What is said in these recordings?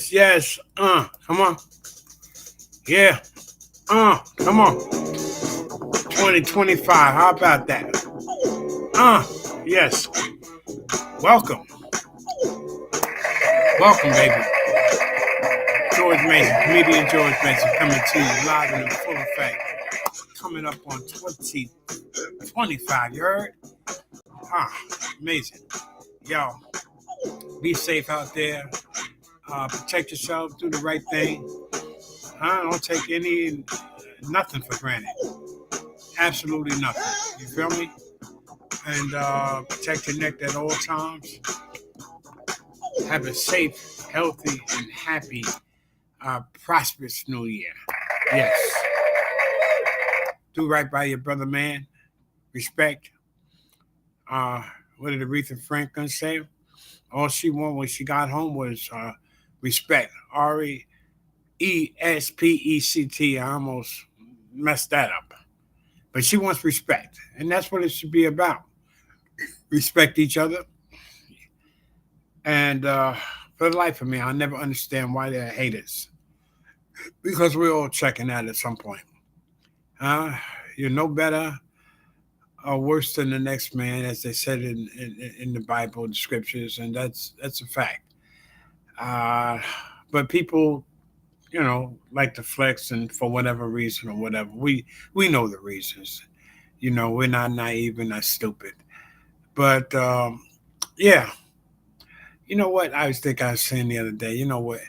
Yes. Come on. Yeah. Come on. 2025. How about that? Yes. Welcome. Welcome, baby. George Mason, comedian George Mason, coming to you live and in full effect. Coming up on 2025. You heard? Amazing. Yo, be safe out there. Protect yourself. Do the right thing. Don't take nothing for granted. Absolutely nothing. You feel me? And protect your neck at all times. Have a safe, healthy, and happy, prosperous new year. Yes. Do right by your brother, man. Respect. Uh, what did Aretha Franklin say? All she wanted when she got home was respect. RESPECT. I almost messed that up. But she wants respect. And that's what it should be about. Respect each other. And for the life of me, I'll never understand why they're haters. Because we're all checking that at some point. Uh, you're no better or worse than the next man, as they said in the Bible, the scriptures, and that's a fact. Uh, but people, like to flex, and for whatever reason or whatever, we know the reasons. We're not naive, we're not stupid. But yeah, you know what? I was saying the other day. You know what?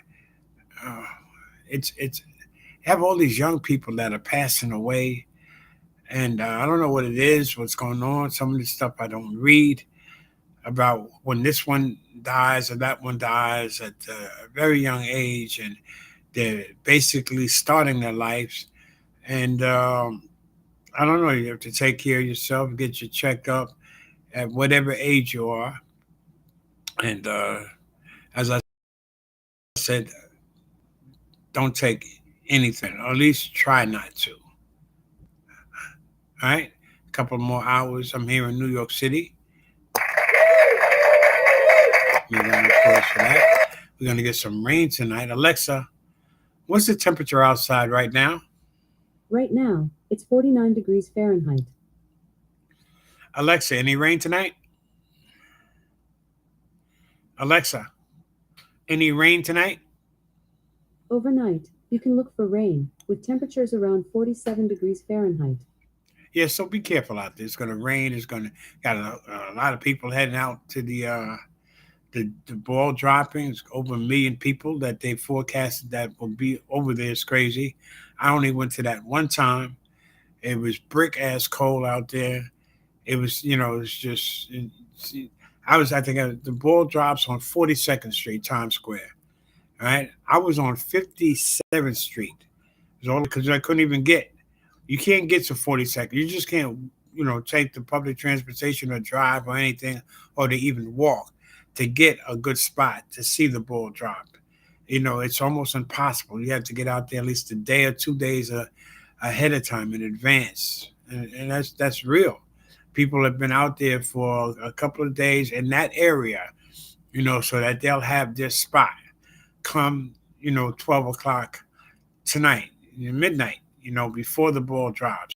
Uh, it's have all these young people that are passing away, and I don't know what it is, what's going on. Some of the stuff I don't read about when this one dies or that one dies at a very young age, and they're basically starting their lives. And I don't know. You have to take care of yourself, get your checked up at whatever age you are, and as I said, don't take anything, or at least try not to. All right, a couple more hours. I'm here in New York City. We're going to pause for that. We're going to get some rain tonight. Alexa, what's the temperature outside right now? Right now, it's 49 degrees Fahrenheit. Alexa, any rain tonight? Alexa, any rain tonight? Overnight, you can look for rain, with temperatures around 47 degrees Fahrenheit. Yeah, so be careful out there. It's going to rain. It's going to got a lot of people heading out to the ball droppings. Over 1 million people that they forecasted that will be over there. Is crazy. I only went to that one time. It was brick ass cold out there. It was, it was just. The ball drops on 42nd Street, Times Square. All right, I was on 57th Street. It was only because I couldn't even get. You can't get to 42nd. You just can't, take the public transportation or drive or anything, or to even walk to get a good spot to see the ball drop. It's almost impossible. You have to get out there at least a day or 2 days ahead of time in advance, and that's real. People have been out there for a couple of days in that area, so that they'll have their spot come, 12 o'clock tonight, midnight, before the ball drops.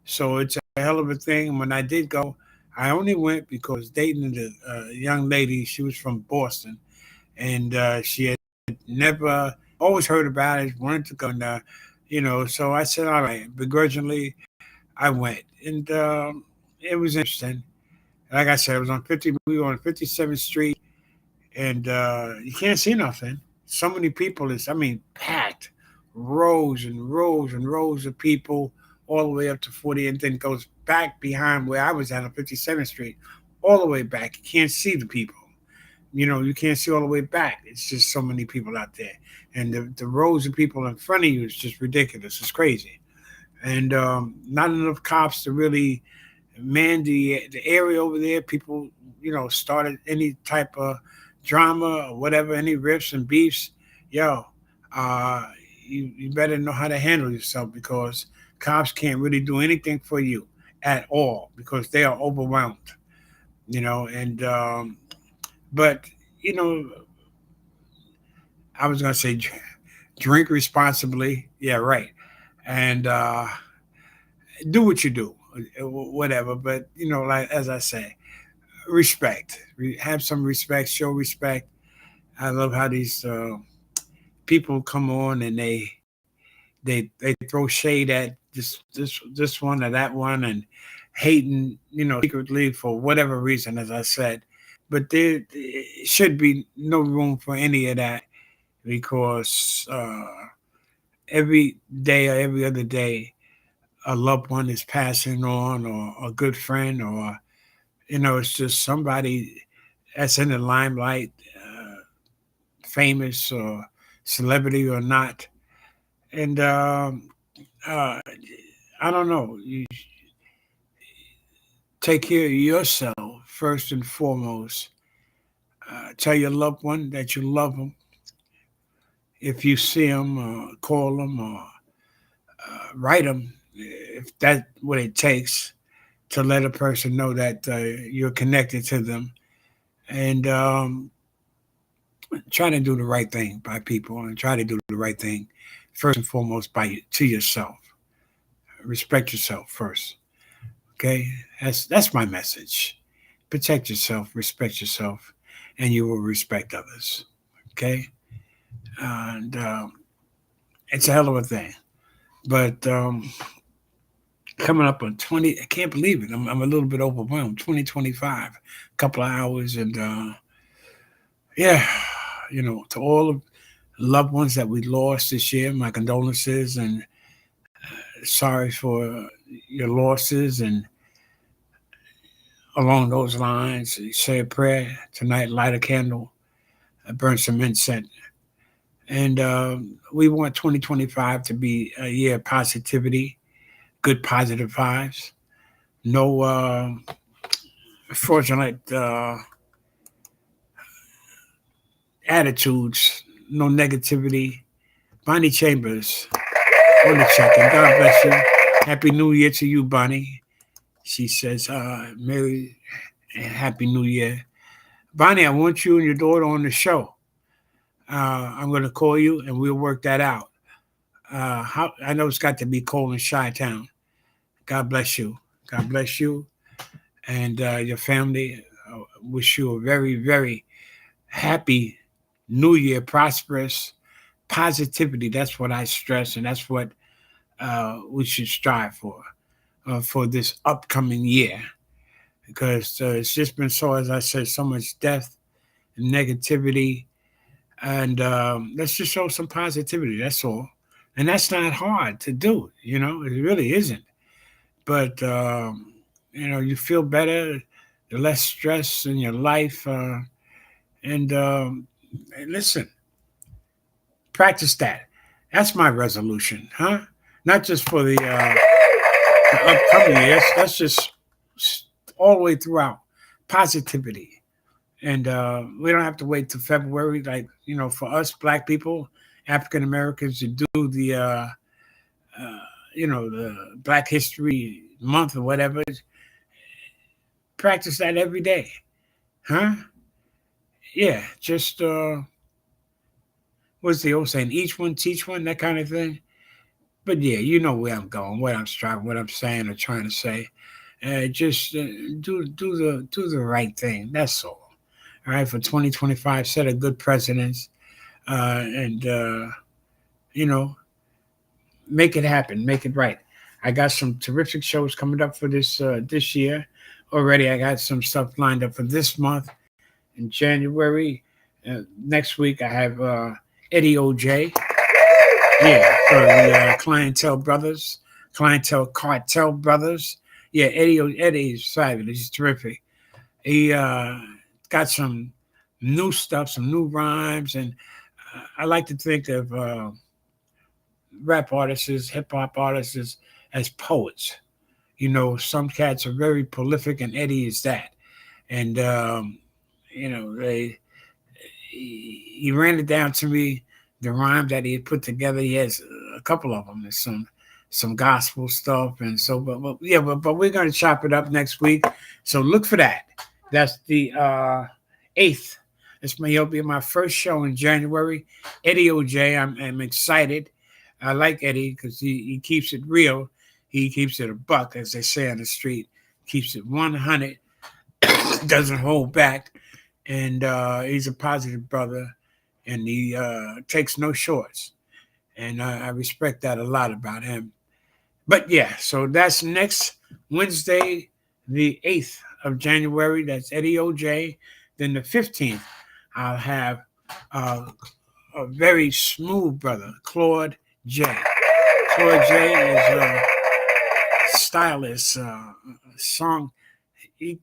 So it's a hell of a thing. When I did go, I only went because I was dating a young lady. She was from Boston, and she had never, always heard about it, wanted to go. And, so I said, all right, begrudgingly, I went. And it was interesting. Like I said, it was on 50, we were on 57th Street, and you can't see nothing. So many people, packed, rows and rows and rows of people all the way up to 40, and then goes back behind where I was at on 57th Street, all the way back. You can't see the people. You can't see all the way back. It's just so many people out there. And the rows of people in front of you is just ridiculous. It's crazy. And not enough cops to really man the area over there. People, started any type of drama or whatever, any riffs and beefs. Yo, uh, you better know how to handle yourself, because cops can't really do anything for you at all because they are overwhelmed. And but you know I was gonna say drink responsibly. Yeah, right. And do what you do, whatever. But like as I say, respect. Have some respect. Show respect. I love how these people come on and they throw shade at this one or that one and hating secretly for whatever reason, as I said. But there should be no room for any of that because every day or every other day a loved one is passing on or a good friend or it's just somebody that's in the limelight, famous or celebrity or not. And uh, I don't know. You take care of yourself first and foremost. Tell your loved one that you love them. If you see them, call them or write them, if that's what it takes to let a person know that you're connected to them. And try to do the right thing by people and try to do the right thing first and foremost by to yourself. Respect yourself first. Okay, that's my message. Protect yourself, respect yourself, and you will respect others. Okay, and it's a hell of a thing. But coming up on 20, I can't believe it. I'm a little bit overwhelmed. 2025, a couple of hours, and yeah, to all of loved ones that we lost this year, my condolences and sorry for your losses. And along those lines, say a prayer tonight, light a candle, burn some incense. And we want 2025 to be a year of positivity, good positive vibes, no fraudulent attitudes, no negativity. Bonnie Chambers on the check-in. God bless you. Happy New Year to you, Bonnie. She says, Merry and Happy New Year. Bonnie, I want you and your daughter on the show. I'm going to call you and we'll work that out. I know it's got to be cold in Chi-Town. God bless you. God bless you and your family. Wish you a very, very happy New Year, prosperous positivity. That's what I stress, and that's what we should strive for this upcoming year. Because it's just been so, as I said, so much death and negativity, and let's just show some positivity. That's all, and that's not hard to do. It really isn't. But you feel better, the less stress in your life, and listen, practice that. That's my resolution, huh? Not just for the upcoming years. That's just all the way throughout positivity. And we don't have to wait till February. Like for us Black people, African Americans, to do the Black History Month or whatever. Practice that every day, huh? Yeah, just what's the old saying? Each one teach one, that kind of thing. But yeah, you know where I'm going, what I'm striving, what I'm saying or trying to say. Just do the right thing. That's all. All right, for 2025, set a good precedence, and you know, make it happen, make it right. I got some terrific shows coming up for this year. Already, I got some stuff lined up for this month in January. Next week, I have Eddie OJ. Yeah, for the Clientele Brothers, Clientele Cartel Brothers. Yeah, Eddie is fabulous. He's terrific. He got some new stuff, some new rhymes, and I like to think of rap artists, hip hop artists as poets. Some cats are very prolific, and Eddie is that. And he ran it down to me, the rhyme that he had put together. He has a couple of them. There's some gospel stuff, and so but yeah, but we're gonna chop it up next week. So look for that. That's the 8th He'll be my first show in January. Eddie OJ, I'm excited. I like Eddie because he keeps it real. He keeps it a buck, as they say on the street. Keeps it 100, doesn't hold back, and he's a positive brother, and he takes no shorts, and I respect that a lot about him. But yeah, so that's next Wednesday, the 8th of January. That's Eddie OJ. Then the 15th, I'll have uh, a very smooth brother, Claude J. Claude J is a stylist, song. He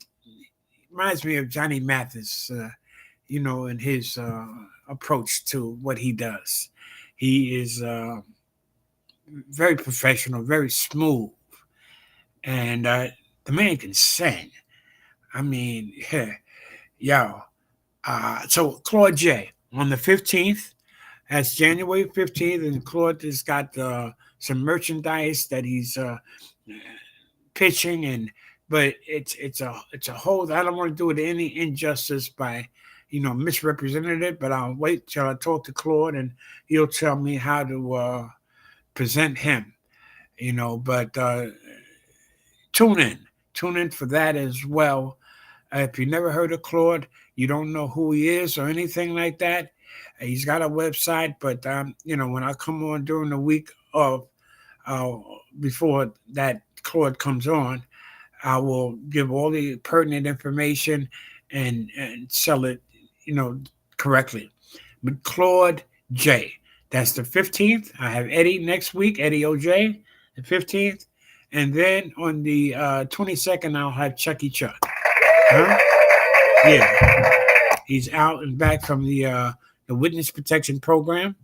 reminds me of Johnny Mathis, in his approach to what he does. He is very professional, very smooth, and the man can sing. I mean, yeah, yo. So Claude J on the 15th. That's January 15th, and Claude has got some merchandise that he's pitching, and but it's a whole. I don't want to do it any injustice by misrepresenting it, but I'll wait till I talk to Claude, and he'll tell me how to present him. But tune in, tune in for that as well. If you never heard of Claude, you don't know who he is or anything like that. He's got a website, but when I come on during the week of uh, before that Claude comes on, I will give all the pertinent information and sell it, you know, correctly. But Claude J. That's the 15th. I have Eddie next week, Eddie OJ, the 15th. And then on the 22nd, I'll have Chucky Chuck. Huh? Yeah. He's out and back from the witness protection program.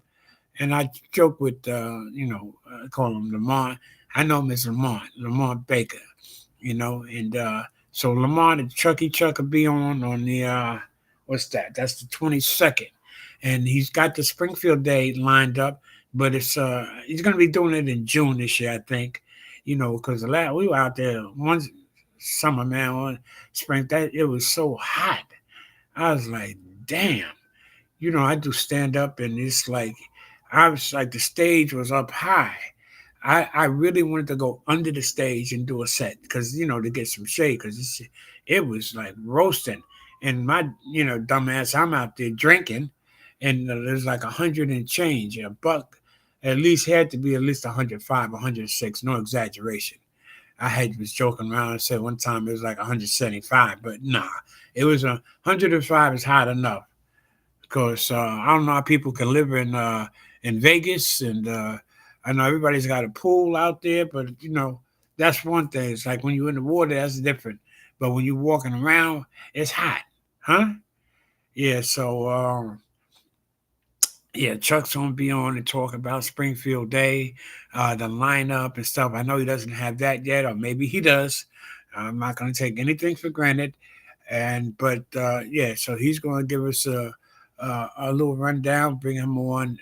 And I joke with, call him Lamont. I know him as Lamont Baker, and so Lamont and Chucky Chuck will be on the, what's that? That's the 22nd. And he's got the Springfield Day lined up, but he's going to be doing it in June this year, I think, because we were out there one summer, man, on spring, that it was so hot. I was like, damn. I do stand up, and it's like I was like the stage was up high. I really wanted to go under the stage and do a set because to get some shade because it was like roasting, and my dumbass I'm out there drinking, and there's like 100 and change, a buck at least had to be at least 105, 106, no exaggeration. I had was joking around and said one time it was like 175, but nah, it was 105 is hot enough because I don't know how people can live in Vegas, and I know everybody's got a pool out there, but that's one thing. It's like when you're in the water, that's different. But when you're walking around, it's hot, huh? Yeah. So yeah, Chuck's gonna be on and talk about Springfield Day, the lineup and stuff. I know he doesn't have that yet, or maybe he does. I'm not gonna take anything for granted. But yeah, so he's going to give us a little rundown, bring him on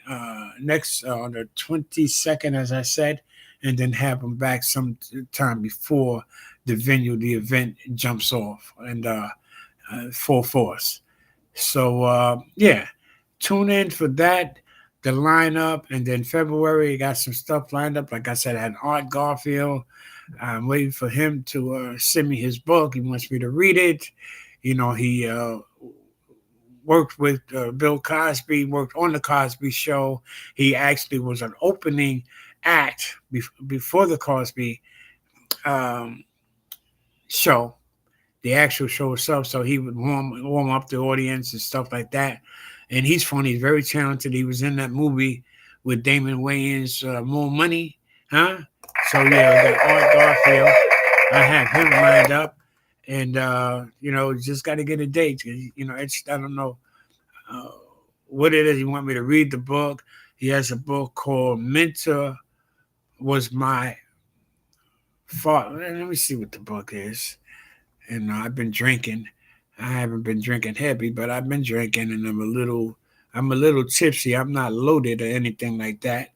next on the 22nd, as I said, and then have him back some time before the event jumps off and full force. So yeah, tune in for that, the lineup, and then February got some stuff lined up. Like I said, I had Art Garfield. I'm waiting for him to send me his book. He wants me to read it. He worked with Bill Cosby, worked on the Cosby Show. He actually was an opening act before the Cosby um, show, the actual show itself. So he would warm up the audience and stuff like that. And he's funny. He's very talented. He was in that movie with Damon Wayans, More Money, huh? So yeah, we got Art Garfield. I have him lined up, and just got to get a date. I don't know uh, what it is. You want me to read the book? He has a book called "Mentor Was My Fault." Let me see what the book is. And I've been drinking. I haven't been drinking heavy, but I've been drinking, and I'm a little tipsy. I'm not loaded or anything like that.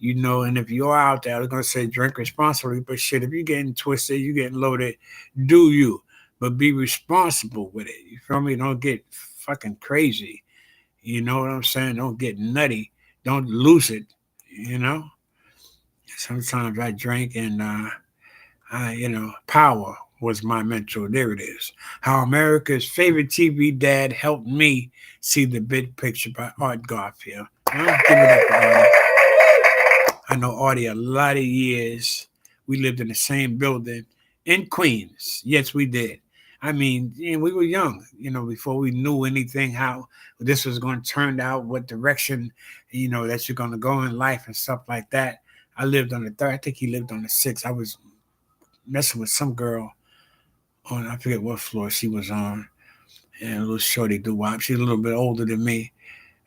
And if you're out there, I was gonna say drink responsibly, but shit, if you're getting twisted, you're getting loaded, do you? But be responsible with it. You feel me? Don't get fucking crazy. You know what I'm saying? Don't get nutty. Don't lose it. You know. Sometimes I drink and power was my mentor. There it is. How America's favorite TV dad helped me see the big picture by Art Garfield. Well, give it up, Artie. I know Artie a lot of years. We lived in the same building in Queens. Yes, we did. I mean, we were young, before we knew anything how this was going to turn out, what direction, that you're going to go in life and stuff like that. I lived on the third. I think he lived on the sixth. I was messing with some girl on, I forget what floor she was on, and a little shorty doo-wop. She's a little bit older than me.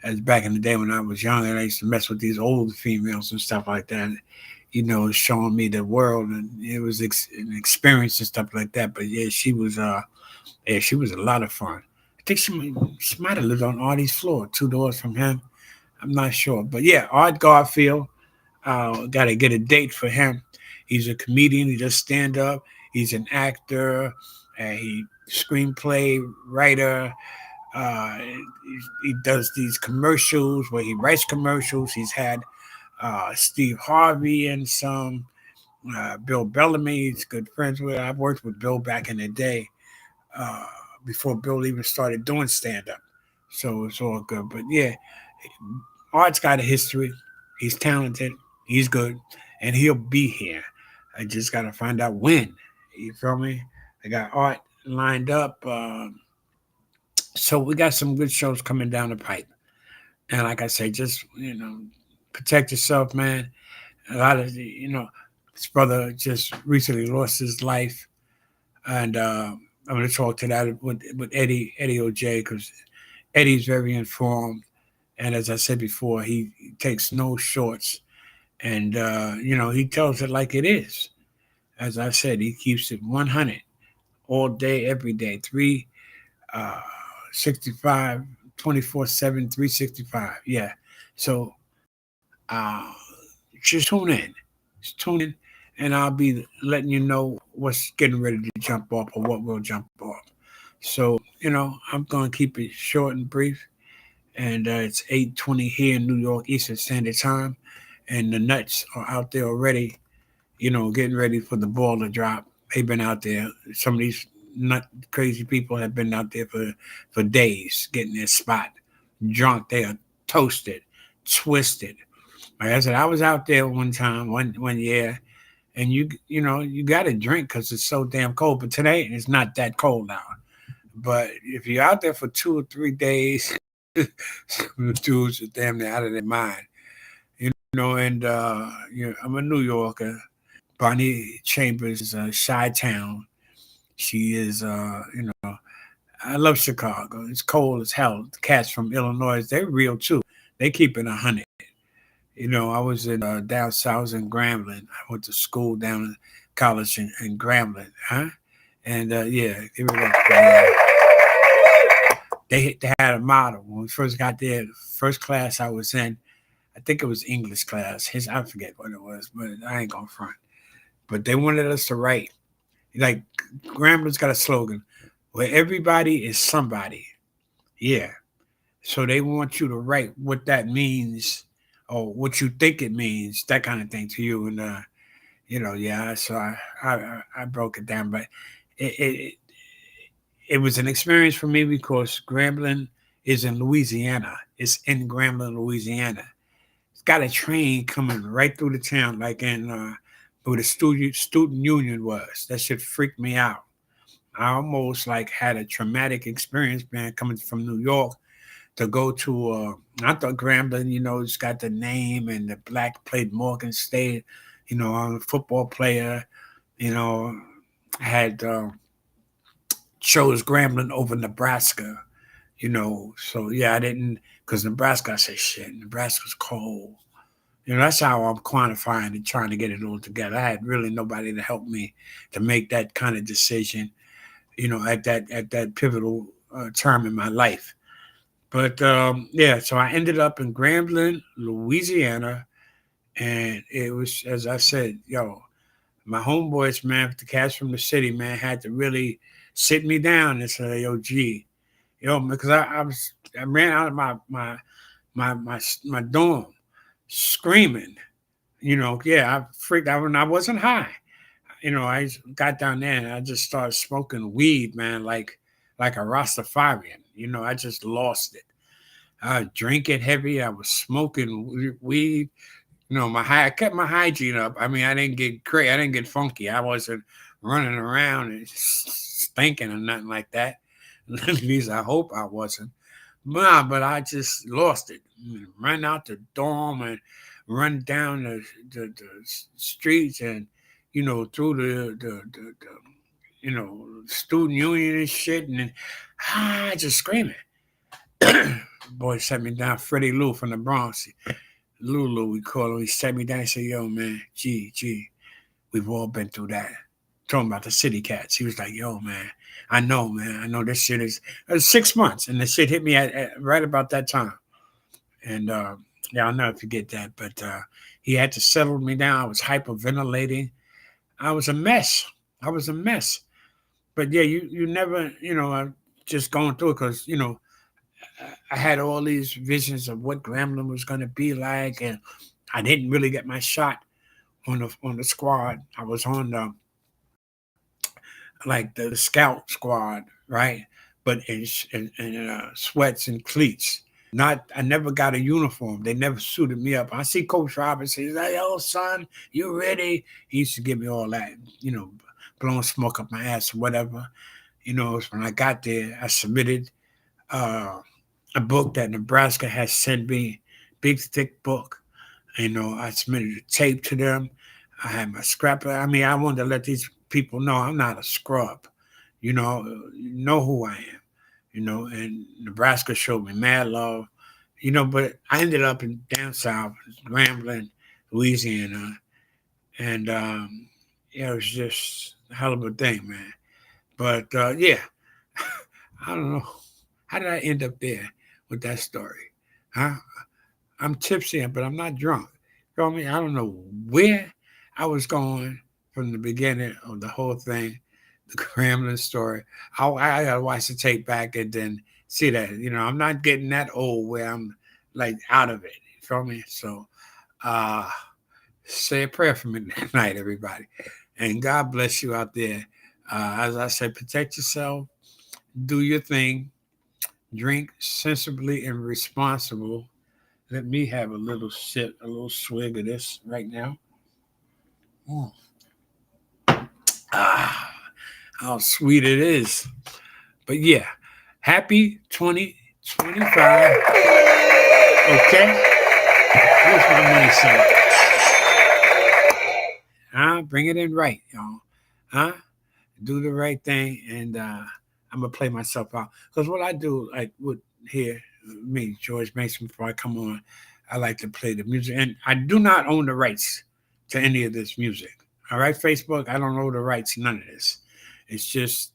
As back in the day when I was young, and I used to mess with these old females and stuff like that. Showing me the world, and it was an experience and stuff like that. But yeah, she was a lot of fun. I think she might have lived on Artie's floor, two doors from him. I'm not sure, but yeah, Art Garfield. Got to get a date for him. He's a comedian. He does stand up. He's an actor. He screenplay writer. He does these commercials where he writes commercials. He's had Steve Harvey and some Bill Bellamy. He's good friends with. I've worked with Bill back in the day uh, before Bill even started doing stand up. So it's all good. But yeah, Art's got a history. He's talented. He's good, and he'll be here. I just got to find out when. You feel me? I got Art lined up. So we got some good shows coming down the pipe. And like I say, just protect yourself, man. A lot of this brother just recently lost his life, and I'm going to talk to that with Eddie OJ, because Eddie's very informed, and as I said before, he takes no shorts, and he tells it like it is. As I said, he keeps it 100 all day, every day, uh, 65, 24/7, 365. Yeah. So just tune in. Just tune in, and I'll be letting you know what's getting ready to jump off or what will jump off. So, I'm going to keep it short and brief. And it's 8:20 here in New York Eastern Standard Time. And the Nuts are out there already, getting ready for the ball to drop. They've been out there. Some of these nut crazy people have been out there for days, getting their spot. Drunk, they are toasted, twisted. Like I said, I was out there one time, one year, and you got to drink because it's so damn cold. But today it's not that cold now. But if you're out there for 2 or 3 days, the dudes are damn near out of their mind. And I'm a New Yorker. Bonnie Chambers is a Chi-Town. She is, I love Chicago. It's cold as hell. The cats from Illinois, they're real too. They keep it 100. I was in down south in Grambling. I went to school down in college in Grambling, huh? And yeah, give it up. They had a model when we first got there. The first class I was in, I think it was English class. I forget what it was, but I ain't gonna front. But they wanted us to write. Like Grambling's got a slogan, where everybody is somebody. Yeah. So they want you to write what that means or what you think it means, that kind of thing to you. And yeah. So I broke it down, but it it was an experience for me because Grambling is in Louisiana. It's in Grambling, Louisiana. It's got a train coming right through the town, like in where the student union was. That shit freaked me out. I almost like had a traumatic experience, man, coming from New York to go to. I thought Grambling, it's got the name and the black played Morgan State. I'm a football player. You know, had chose Grambling over Nebraska. So yeah, I didn't because Nebraska. I said shit. Nebraska's cold. That's how I'm quantifying and trying to get it all together. I had really nobody to help me to make that kind of decision. At that pivotal term in my life. But yeah, so I ended up in Grambling, Louisiana, and it was as I said, my homeboys, man, the cats from the city, man, had to really sit me down and say, yo, G, because I ran out of my dorm screaming. Yeah, I freaked out when I wasn't high. I got down there and I just started smoking weed, man, like a Rastafarian. I just lost it. I was drinking heavy. I was smoking weed. I kept my hygiene up. I mean, I didn't get crazy. I didn't get funky. I wasn't running around and stinking or nothing like that. At least I hope I wasn't. Nah, but I just lost it. Run out the dorm and run down the streets and through the student union and shit, and then just screaming. Boy set me down, Freddie Lou from the Bronx. Lulu, we call him. He sat me down and said, "Yo, man, gee, we've all been through that." Talking about the city cats. He was like, "Yo, man, I know, man. I know this shit is 6 months," and the shit hit me at right about that time. And yeah, I'll never forget that. But he had to settle me down. I was hyperventilating. I was a mess. I was a mess. But yeah, you never, just going through it because I had all these visions of what Grambling was going to be like, and I didn't really get my shot on the squad. I was on the scout squad, right? But in sweats and cleats. Not, I never got a uniform. They never suited me up. I see Coach Robinson. He's like, "Yo, son, you ready?" He used to give me all that, blowing smoke up my ass or whatever. When I got there, I submitted uh, a book that Nebraska has sent me, big thick book. I submitted a tape to them. I had my scrapper. I mean, I wanted to let these people know I'm not a scrub. Know who I am. And Nebraska showed me mad love. But I ended up in down south, Grambling, Louisiana, and yeah, it was just a hell of a thing, man. But yeah, I don't know. How did I end up there with that story? Huh? I'm tipsy, but I'm not drunk. You know what I mean? I don't know where I was going from the beginning of the whole thing, the Gremlin story. I gotta watch the tape back and then see that. I'm not getting that old where I'm like out of it. You feel me? So uh say a prayer for me tonight, everybody. And God bless you out there. As I said, protect yourself, do your thing, drink sensibly and responsible. Let me have a little sip, a little swig of this right now. Mm. Ah, how sweet it is. But yeah, happy 2025. Okay, where's my money sign? Huh? Bring it in right, y'all. Huh? Do the right thing, and I'm gonna play myself out. Because what I do, like with here, me, George Mason, before I come on, I like to play the music, and I do not own the rights to any of this music. All right, Facebook, I don't own the rights to none of this. It's just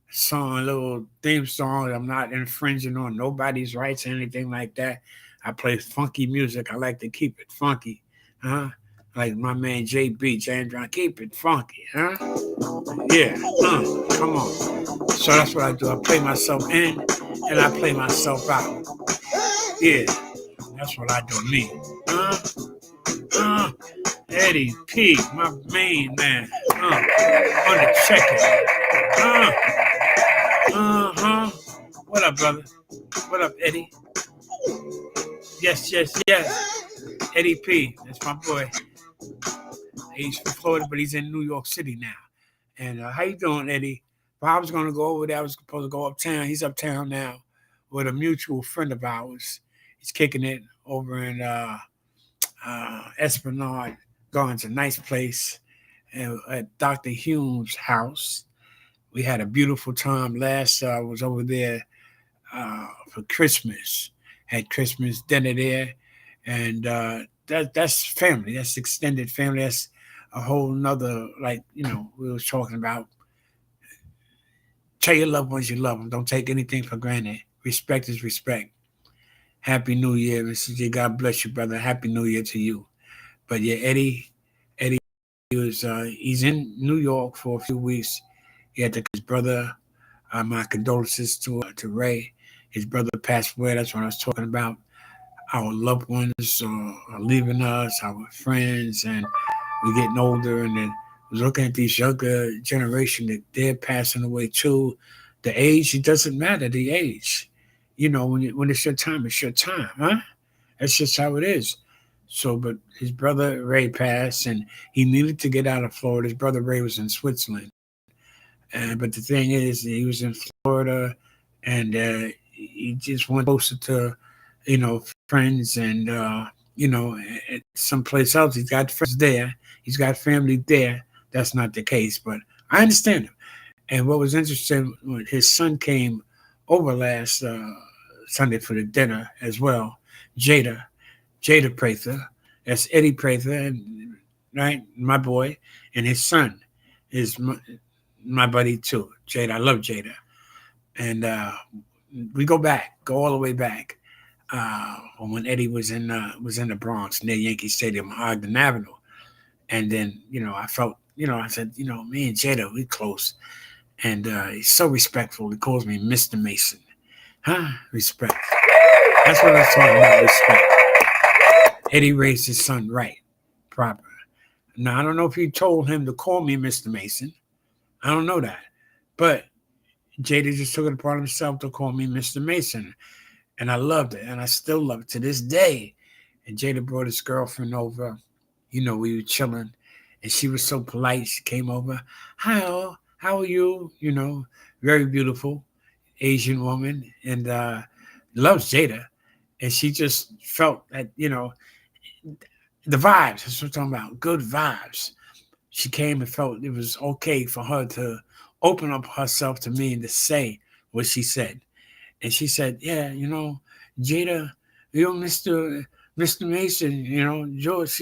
song, a little theme song. I'm not infringing on nobody's rights or anything like that. I play funky music. I like to keep it funky, huh? Like my man JB, James Brown, keep it funky, huh? Yeah, come on. So that's what I do. I play myself in and I play myself out. Yeah, that's what I do. Me. Uh, uh, Eddie P, my main man. On the check it. Uh-huh. What up, brother? What up, Eddie? Yes, yes, yes. Eddie P, that's my boy. He's from Florida, but he's in New York City now. And how you doing, Eddie? If I was going to go over there, I was supposed to go uptown. He's uptown now with a mutual friend of ours. He's kicking it over in Esplanade Gardens, a nice place, and at Dr. Hume's house. We had a beautiful time last. I was over there for Christmas. Had Christmas dinner there, and that's family. That's extended family. That's a whole nother, like we was talking about. Tell your loved ones you love them. Don't take anything for granted. Respect is respect. Happy New Year, Mr. G. God bless you, brother. Happy New Year to you. But yeah, Eddie was he's in New York for a few weeks. He had to his brother My condolences to Ray. His brother passed away. That's what I was talking about. Our loved ones are leaving us, our friends, and we're getting older. And then looking at these younger generation that they're passing away too. The age, it doesn't matter the age. When it's your time, it's your time, huh? That's just how it is. So, but his brother Ray passed, and he needed to get out of Florida. His brother Ray was in Switzerland, and but the thing is, he was in Florida, and he just went closer to, friends, and at someplace else. He's got friends there. He's got family there. That's not the case, but I understand him. And what was interesting, when his son came over last Sunday for the dinner as well. Jada, Jada Prather, that's Eddie Prather, and right, my boy, and his son is my buddy too. Jada, I love Jada, and we go all the way back. When Eddie was in the Bronx near Yankee Stadium, Ogden Avenue, and then I felt, I said, me and Jada, we close, and he's so respectful. He calls me Mr. Mason, huh? Respect. That's what I was talking about. Respect. Eddie raised his son right, proper. Now I don't know if he told him to call me Mr. Mason. I don't know that, but Jada just took it upon himself to call me Mr. Mason, and I loved it, and I still love it to this day. And Jada brought his girlfriend over. We were chilling, and she was so polite. She came over. Hi, all. How are you? Very beautiful Asian woman, and loves Jada. And she just felt that, the vibes. That's what I'm talking about. Good vibes. She came and felt it was okay for her to open up herself to me and to say what she said. And she said, yeah, Jada, Mr. Mason, George,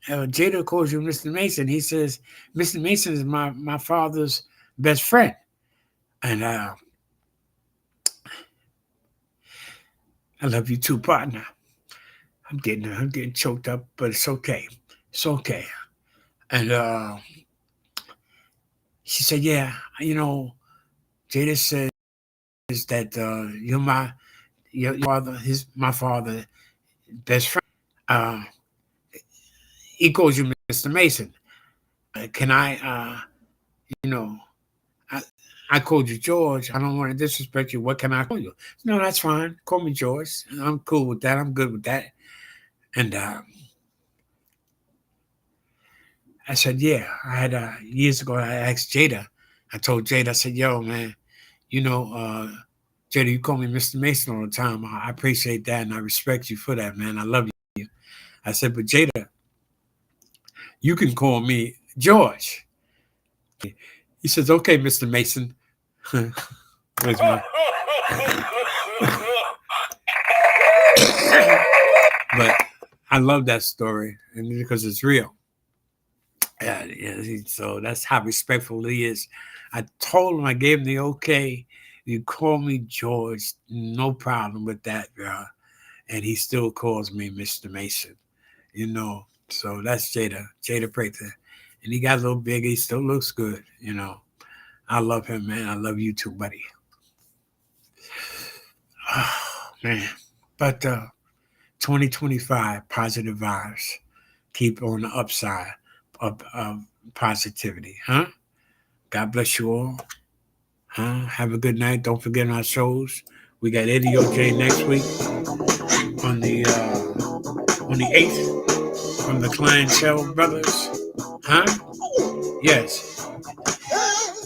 Jada calls you Mr. Mason. He says, Mr. Mason is my father's best friend. And I love you too, partner. I'm getting choked up, but it's okay. It's okay. And she said, yeah, Jada says that you're your father, my father, best friend. Uh, he calls you Mr. Mason. Can I, you know, I, I called you George. I don't want to disrespect you. What can I call you? No, that's fine. Call me George. I'm cool with that. I'm good with that. And I said, yeah. I had years ago. I asked Jada. I told Jada. I said, yo, man, you know, Jada, you call me Mr. Mason all the time. I appreciate that, and I respect you for that, man. I love you. I said, but Jada, you can call me George. He says, okay, Mr. Mason. Where's my? But I love that story, and because it's real. So that's how respectful he is. I told him, I gave him the okay. You call me George, no problem with that, bro. And he still calls me Mr. Mason, So that's Jada Prather. And he got a little big. He still looks good. I love him, man. I love you too, buddy. Oh, man. But 2025, positive vibes. Keep on the upside of positivity, huh? God bless you all. Huh? Have a good night. Don't forget our shows. We got Eddie OJ next week on the 8th from the Clientele Brothers. Huh? Yes.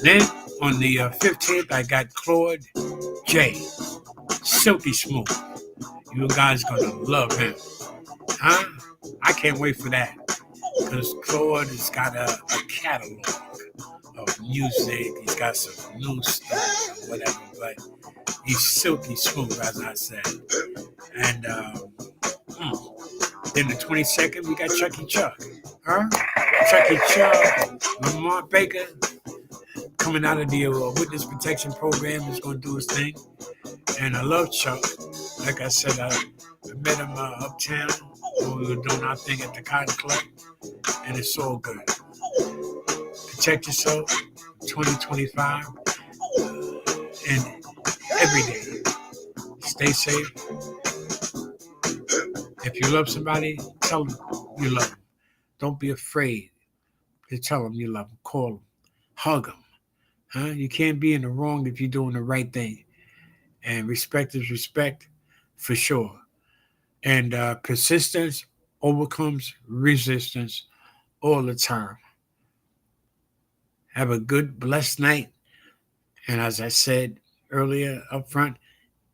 Then on the 15th, I got Claude J. Silky Smooth. You guys gonna love him. Huh? I can't wait for that. Because Claude has got a catalog of music. He's got some new stuff and whatever, but he's silky smooth, as I said. And then the 22nd, we got Chucky Chuck. Huh? Chucky Chuck, Lamar Baker, coming out of the witness protection program, is going to do his thing. And I love Chuck. Like I said, I met him uptown when we were doing our thing at the Cotton Club. And it's all good. Protect yourself. 2025 and every day. Stay safe. If you love somebody, tell them you love them. Don't be afraid to tell them you love them. Call them. Hug them. Huh? You can't be in the wrong if you're doing the right thing. And respect is respect for sure. And persistence overcomes resistance all the time. Have a good, blessed night. And as I said earlier up front,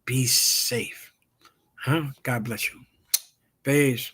be safe. Huh? God bless you. Peace.